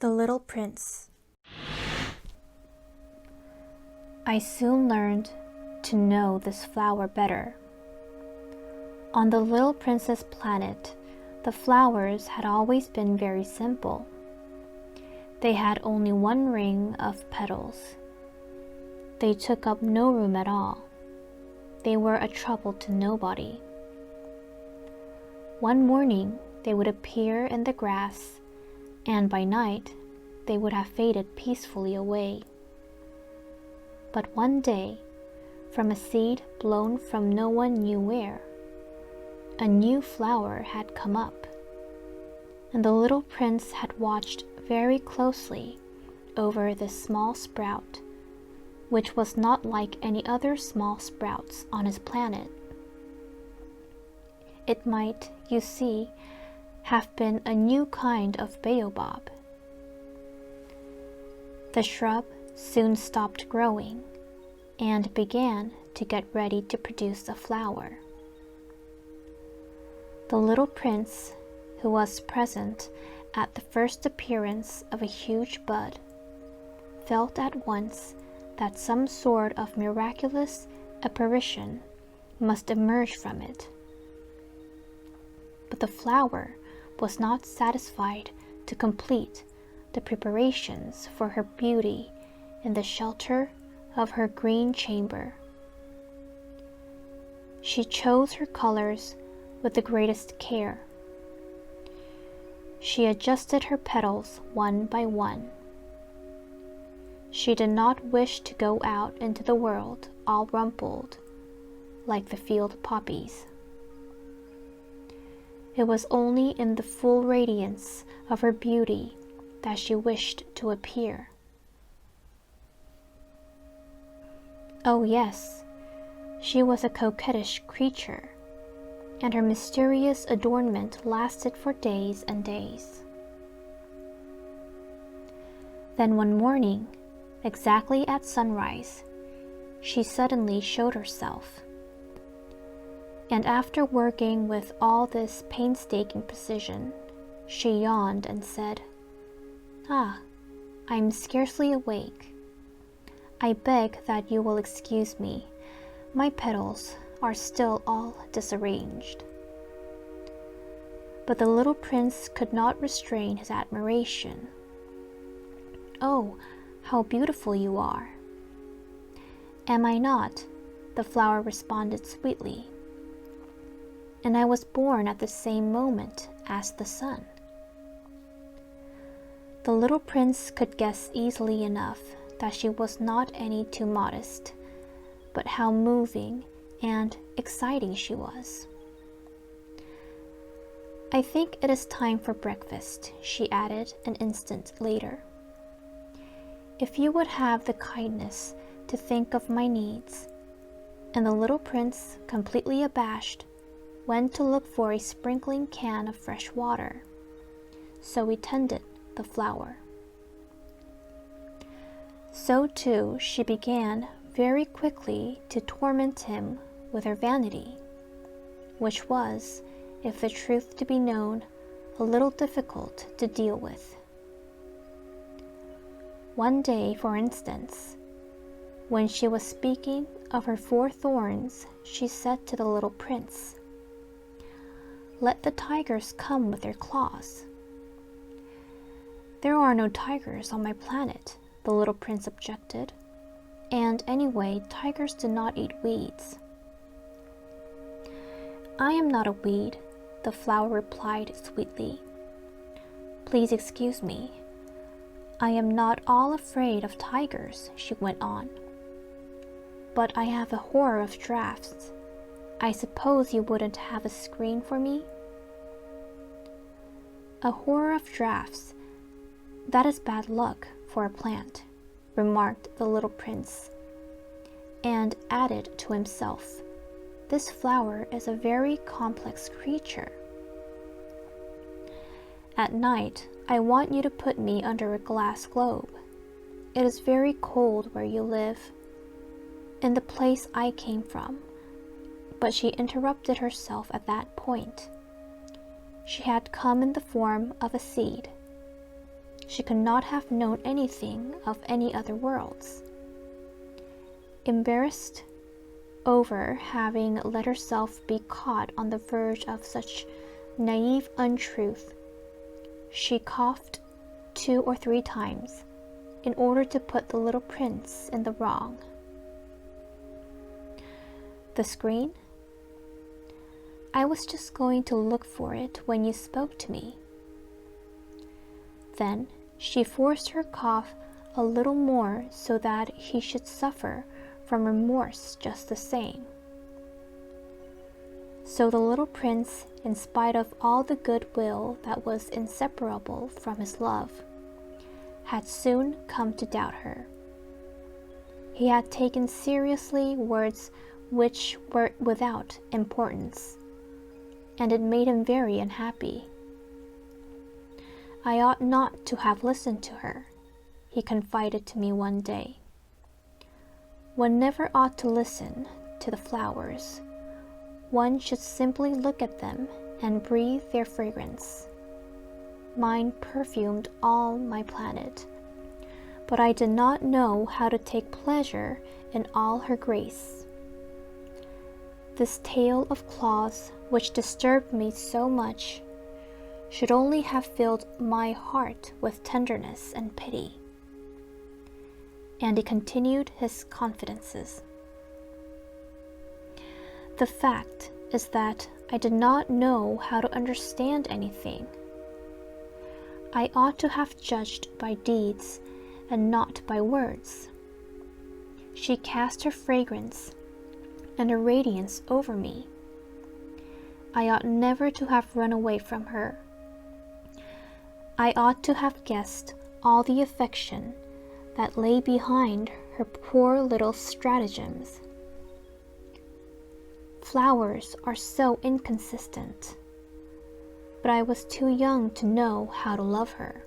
The Little Prince. I soon learned to know this flower better. On the little princess planet, the flowers had always been very simple. They had only one ring of petals. They took up no room at all. They were a trouble to nobody. One morning they would appear in the grass, and by night they would have faded peacefully away. But one day, from a seed blown from no one knew where, a new flower had come up, and the little prince had watched very closely over this small sprout, which was not like any other small sprouts on his planet. It might, you see, have been a new kind of baobab. The shrub soon stopped growing and began to get ready to produce a flower. The little prince, who was present at the first appearance of a huge bud, felt at once that some sort of miraculous apparition must emerge from it. But the flower was not satisfied to complete the preparations for her beauty in the shelter of her green chamber. She chose her colors with the greatest care. She adjusted her petals one by one. She did not wish to go out into the world all rumpled, like the field poppies. It was only in the full radiance of her beauty that she wished to appear. Oh yes, she was a coquettish creature, and her mysterious adornment lasted for days and days. Then one morning, exactly at sunrise, she suddenly showed herself. And after working with all this painstaking precision, she yawned and said, "Ah, I am scarcely awake. I beg that you will excuse me. My petals are still all disarranged." But the little prince could not restrain his admiration. "Oh, how beautiful you are!" "Am I not?" the flower responded sweetly. "And I was born at the same moment as the sun." The little prince could guess easily enough that she was not any too modest, but how moving and exciting she was. "I think it is time for breakfast," she added an instant later. "If you would have the kindness to think of my needs." And the little prince, completely abashed, went to look for a sprinkling can of fresh water. So he tended the flower. So too she began very quickly to torment him with her vanity, which was, if the truth to be known, a little difficult to deal with. One day, for instance, when she was speaking of her 4 thorns, she said to the little prince, "Let the tigers come with their claws." "There are no tigers on my planet," the little prince objected. "And anyway, tigers do not eat weeds." "I am not a weed," the flower replied sweetly. "Please excuse me. I am not all afraid of tigers," she went on. "But I have a horror of drafts. I suppose you wouldn't have a screen for me?" "A horror of drafts? That is bad luck for a plant," remarked the little prince, and added to himself, "This flower is a very complex creature. At night, I want you to put me under a glass globe. It is very cold where you live, in the place I came from." But she interrupted herself at that point. She had come in the form of a seed, she could not have known anything of any other worlds. Embarrassed over having let herself be caught on the verge of such naive untruth, she coughed 2 or 3 times in order to put the little prince in the wrong. The screen? I was just going to look for it when you spoke to me. Then she forced her cough a little more so that he should suffer from remorse just the same. So the little prince, in spite of all the goodwill that was inseparable from his love, had soon come to doubt her. He had taken seriously words which were without importance, and it made him very unhappy. I ought not to have listened to her, he confided to me one day. One never ought to listen to the flowers. One should simply look at them and breathe their fragrance. Mine perfumed all my planet, but I did not know how to take pleasure in all her grace. This tale of claws, which disturbed me so much, should only have filled my heart with tenderness and pity. And he continued his confidences. The fact is that I did not know how to understand anything. I ought to have judged by deeds and not by words. She cast her fragrance and her radiance over me. I ought never to have run away from her. I ought to have guessed all the affection that lay behind her poor little stratagems. Flowers are so inconsistent, but I was too young to know how to love her.